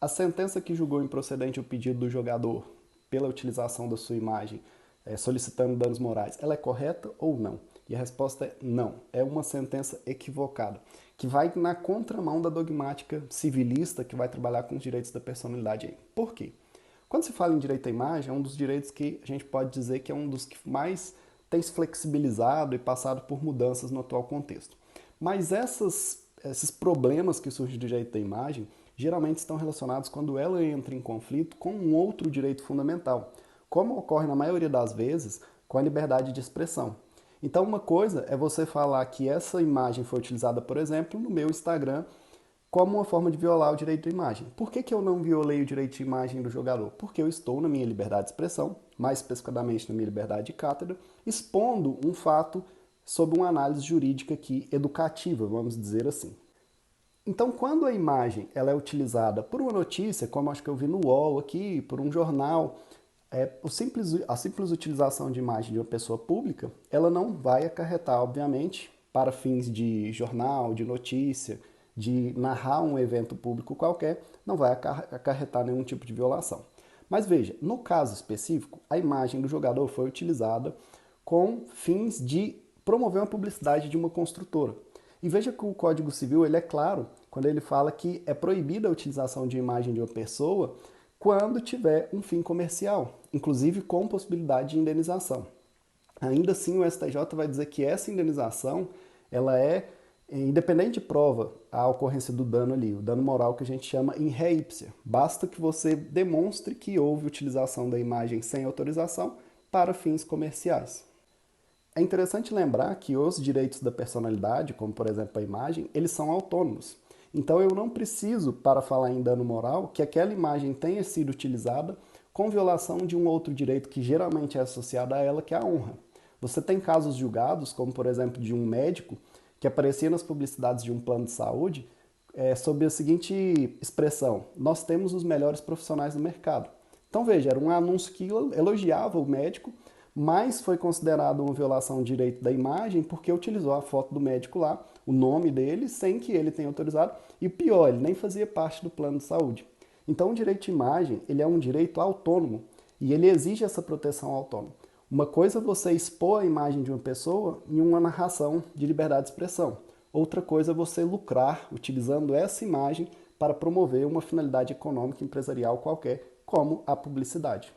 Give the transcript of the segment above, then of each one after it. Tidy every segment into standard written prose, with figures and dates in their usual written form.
a sentença que julgou improcedente o pedido do jogador pela utilização da sua imagem, solicitando danos morais, ela é correta ou não? E a resposta é não. É uma sentença equivocada, que vai na contramão da dogmática civilista que vai trabalhar com os direitos da personalidade aí. Por quê? Quando se fala em direito à imagem, é um dos direitos que a gente pode dizer que é um dos que mais tem se flexibilizado e passado por mudanças no atual contexto. Mas esses problemas que surgem do direito da imagem geralmente estão relacionados quando ela entra em conflito com um outro direito fundamental, como ocorre na maioria das vezes com a liberdade de expressão. Então, uma coisa é você falar que essa imagem foi utilizada, por exemplo, no meu Instagram como uma forma de violar o direito de imagem. Por que eu não violei o direito de imagem do jogador? Porque eu estou na minha liberdade de expressão, mais especificadamente na minha liberdade de cátedra, expondo um fato sob uma análise jurídica aqui educativa, vamos dizer assim. Então, quando a imagem ela é utilizada por uma notícia, como acho que eu vi no UOL aqui, por um jornal, a simples utilização de imagem de uma pessoa pública, ela não vai acarretar, obviamente, para fins de jornal, de notícia, de narrar um evento público qualquer, não vai acarretar nenhum tipo de violação. Mas veja, no caso específico, a imagem do jogador foi utilizada com fins de promover uma publicidade de uma construtora. E veja que o Código Civil ele é claro quando ele fala que é proibida a utilização de imagem de uma pessoa quando tiver um fim comercial, inclusive com possibilidade de indenização. Ainda assim, o STJ vai dizer que essa indenização ela é independente de prova a ocorrência do dano ali, o dano moral que a gente chama in re ipsa. Basta que você demonstre que houve utilização da imagem sem autorização para fins comerciais. É interessante lembrar que os direitos da personalidade, como por exemplo a imagem, eles são autônomos. Então eu não preciso, para falar em dano moral, que aquela imagem tenha sido utilizada com violação de um outro direito que geralmente é associado a ela, que é a honra. Você tem casos julgados, como por exemplo de um médico que aparecia nas publicidades de um plano de saúde sob a seguinte expressão: nós temos os melhores profissionais do mercado. Então veja, era um anúncio que elogiava o médico, mas foi considerado uma violação de direito da imagem porque utilizou a foto do médico lá, o nome dele, sem que ele tenha autorizado, e pior, ele nem fazia parte do plano de saúde. Então o direito de imagem ele é um direito autônomo e ele exige essa proteção autônoma. Uma coisa é você expor a imagem de uma pessoa em uma narração de liberdade de expressão. Outra coisa é você lucrar utilizando essa imagem para promover uma finalidade econômica empresarial qualquer, como a publicidade.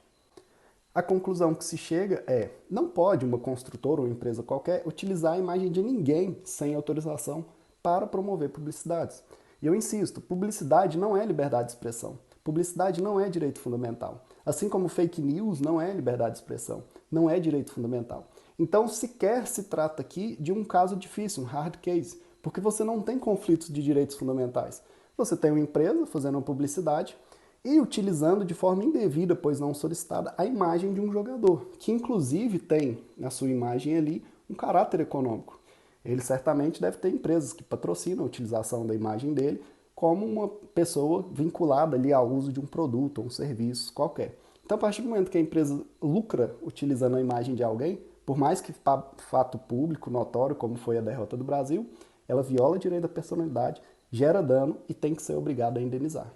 A conclusão que se chega é: não pode uma construtora ou empresa qualquer utilizar a imagem de ninguém sem autorização para promover publicidades. E eu insisto, publicidade não é liberdade de expressão. Publicidade não é direito fundamental. Assim como fake news não é liberdade de expressão, não é direito fundamental. Então, sequer se trata aqui de um caso difícil, um hard case, porque você não tem conflitos de direitos fundamentais. Você tem uma empresa fazendo uma publicidade e utilizando de forma indevida, pois não solicitada, a imagem de um jogador, que inclusive tem na sua imagem ali um caráter econômico. Ele certamente deve ter empresas que patrocinam a utilização da imagem dele como uma pessoa vinculada ali ao uso de um produto ou um serviço qualquer. Então, a partir do momento que a empresa lucra utilizando a imagem de alguém, por mais que fato público, notório, como foi a derrota do Brasil, ela viola o direito da personalidade, gera dano e tem que ser obrigada a indenizar.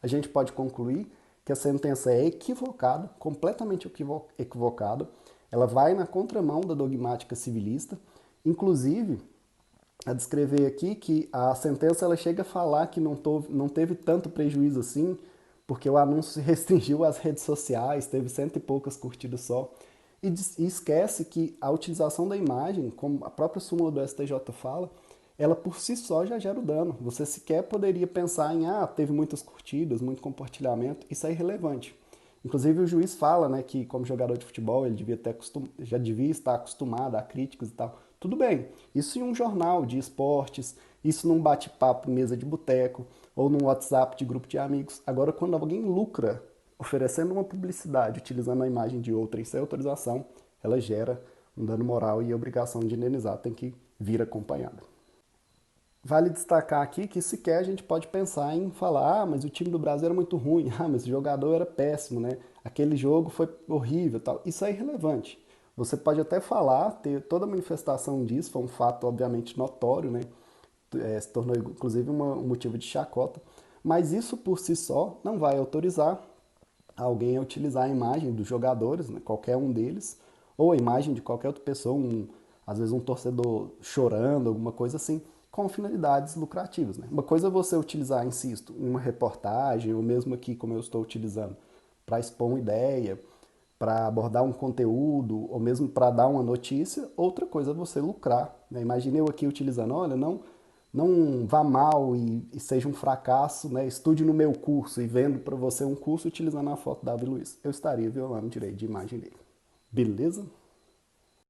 A gente pode concluir que a sentença é equivocada, completamente equivocada, ela vai na contramão da dogmática civilista, inclusive a descrever aqui que a sentença ela chega a falar que não teve tanto prejuízo assim, porque o anúncio se restringiu às redes sociais, teve cento e poucas curtidas só, e esquece que a utilização da imagem, como a própria súmula do STJ fala, ela por si só já gera o dano. Você sequer poderia pensar em, teve muitas curtidas, muito compartilhamento, isso é irrelevante. Inclusive o juiz fala, né, que como jogador de futebol ele já devia estar acostumado a críticas e tal. Tudo bem, isso em um jornal de esportes, isso num bate-papo em mesa de boteco, ou num WhatsApp de grupo de amigos. Agora, quando alguém lucra oferecendo uma publicidade utilizando a imagem de outra sem autorização, ela gera um dano moral e a obrigação de indenizar tem que vir acompanhada. Vale destacar aqui que sequer a gente pode pensar em falar, mas o time do Brasil era muito ruim, mas o jogador era péssimo, né? Aquele jogo foi horrível, tal. Isso é irrelevante. Você pode até falar, ter toda a manifestação disso, foi um fato obviamente notório, né? Se tornou inclusive um motivo de chacota. Mas isso por si só não vai autorizar alguém a utilizar a imagem dos jogadores, né, qualquer um deles, ou a imagem de qualquer outra pessoa, às vezes um torcedor chorando, alguma coisa assim, com finalidades lucrativas. Né? Uma coisa é você utilizar, insisto, em uma reportagem, ou mesmo aqui como eu estou utilizando, para expor uma ideia, para abordar um conteúdo, ou mesmo para dar uma notícia. Outra coisa é você lucrar. Né? Imagine eu aqui utilizando, olha, não vá mal e seja um fracasso, né? Estude no meu curso e vendo para você um curso utilizando a foto da Davi Luiz. Eu estaria violando o direito de imagem dele. Beleza?